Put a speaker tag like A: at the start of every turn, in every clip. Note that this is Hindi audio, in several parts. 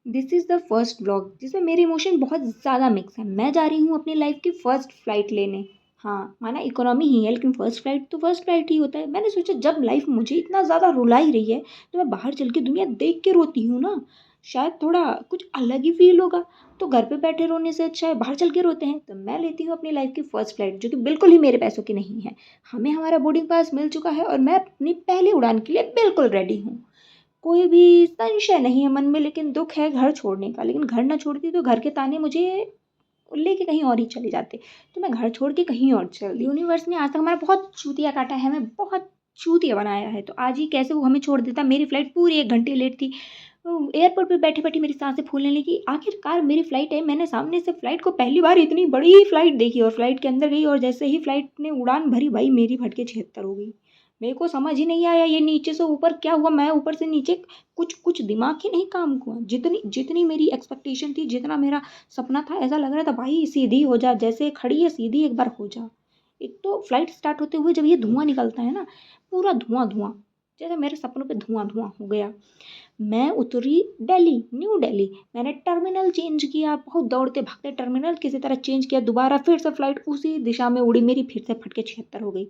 A: This is the first vlog जिसमें मेरे इमोशन बहुत ज़्यादा मिक्स हैं। मैं जा रही हूँ अपनी लाइफ की फ़र्स्ट फ्लाइट लेने। हाँ, माना इकोनॉमी ही है लेकिन फ़र्स्ट फ्लाइट तो फ़र्स्ट फ्लाइट ही होता है। मैंने सोचा जब लाइफ मुझे इतना ज़्यादा रुला ही रही है, तो मैं बाहर चल के दुनिया देख के रोती हूँ ना, शायद थोड़ा कुछ अलग ही फ़ील होगा। तो घर पे बैठे रोने से अच्छा है बाहर चल के रोते हैं। तो मैं लेती हूँ अपनी लाइफ की फ़र्स्ट फ्लाइट जो कि बिल्कुल ही मेरे पैसों की नहीं है। हमें हमारा बोर्डिंग पास मिल चुका है और मैं अपनी पहली उड़ान के लिए बिल्कुल रेडी हूँ। कोई भी संशय नहीं है मन में लेकिन दुःख है घर छोड़ने का, लेकिन घर ना छोड़ती तो घर के ताने मुझे लेके कहीं और ही चले जाते। तो मैं घर छोड़ के कहीं और चल दी। यूनिवर्स ने आज तक हमारा बहुत चूतिया काटा है, हमें बहुत चूतिया बनाया है, तो आज ही कैसे वो हमें छोड़ देता। मेरी फ्लाइट पूरी 1 घंटे लेट थी। एयरपोर्ट पे बैठे-बैठे मेरी साँसें फूलने लगी। आखिरकार मेरी फ्लाइट है, मैंने सामने से फ्लाइट को पहली बार इतनी बड़ी फ्लाइट देखी और फ्लाइट के अंदर गई और जैसे ही फ्लाइट ने उड़ान भरी भाई मेरी फट के 76 हो गई। मेरे को समझ ही नहीं आया ये नीचे से ऊपर क्या हुआ, मैं ऊपर से नीचे कुछ कुछ दिमाग ही नहीं काम हुआ। जितनी जितनी मेरी एक्सपेक्टेशन थी, जितना मेरा सपना था, ऐसा लग रहा था भाई सीधी हो जा, जैसे खड़ी है सीधी एक बार हो जा। एक तो फ्लाइट स्टार्ट होते हुए जब ये धुआँ निकलता है ना, पूरा धुआँ-धुआँ, जैसे मेरे सपनों पे धुआँ-धुआँ हो गया। मैं उतरी दिल्ली, न्यू दिल्ली। मैंने टर्मिनल चेंज किया, बहुत दौड़ते-भागते टर्मिनल किसी तरह चेंज किया, दोबारा फिर से फ्लाइट उसी दिशा में उड़ी, मेरी फिर से फट के 76 हो गई।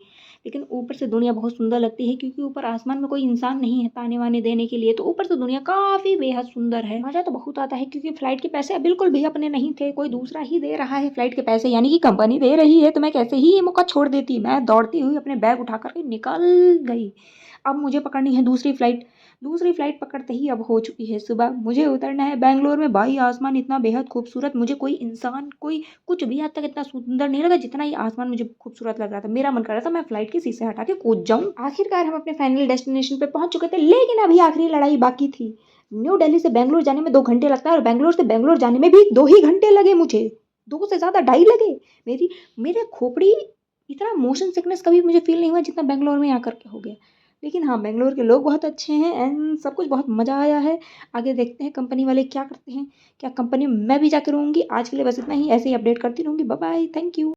A: लेकिन ऊपर से दुनिया बहुत सुंदर लगती है क्योंकि ऊपर आसमान में कोई इंसान नहीं है ताने-वाने देने के लिए, तो ऊपर से दुनिया काफ़ी बेहद सुंदर है। मज़ा तो बहुत आता है क्योंकि फ्लाइट के पैसे बिल्कुल भी अपने नहीं थे, कोई दूसरा ही दे रहा है फ्लाइट के पैसे यानी कि कंपनी दे रही है, तो मैं कैसे ही ये मौका छोड़ देती। मैं दौड़ती हुई अपने बैग उठा कर के निकल गई। अब मुझे पकड़नी है दूसरी फ्लाइट। दूसरी फ्लाइट पकड़ते ही अब हो चुकी है सुबह, मुझे उतरना है बैंगलोर में। भाई आसमान इतना बेहद खूबसूरत, मुझे कोई इंसान कोई कुछ भी आज तक इतना सुंदर नहीं लगा जितना ये आसमान मुझे खूबसूरत लग रहा था। मेरा मन कर रहा था मैं फ्लाइट के शीशे हटा के कूद जाऊं। आखिरकार हम अपने फाइनल डेस्टिनेशन पे पहुंच चुके थे, लेकिन अभी आखिरी लड़ाई बाकी थी। न्यू दिल्ली से बैंगलोर जाने में 2 घंटे लगता है और बैंगलोर से बैंगलोर जाने में भी 2 ही घंटे लगे मुझे। 2 से ज़्यादा 2.5 लगे। मेरे खोपड़ी इतना मोशन सिकनेस कभी मुझे फील नहीं हुआ जितना बैंगलोर में आकर के हो गया। लेकिन हाँ, बैंगलोर के लोग बहुत अच्छे हैं एंड सब कुछ बहुत मज़ा आया है। आगे देखते हैं कंपनी वाले क्या करते हैं, क्या कंपनी में मैं भी जाके रहूँगी। आज के लिए बस इतना ही, ऐसे ही अपडेट करती रहूँगी। Bye bye, thank you.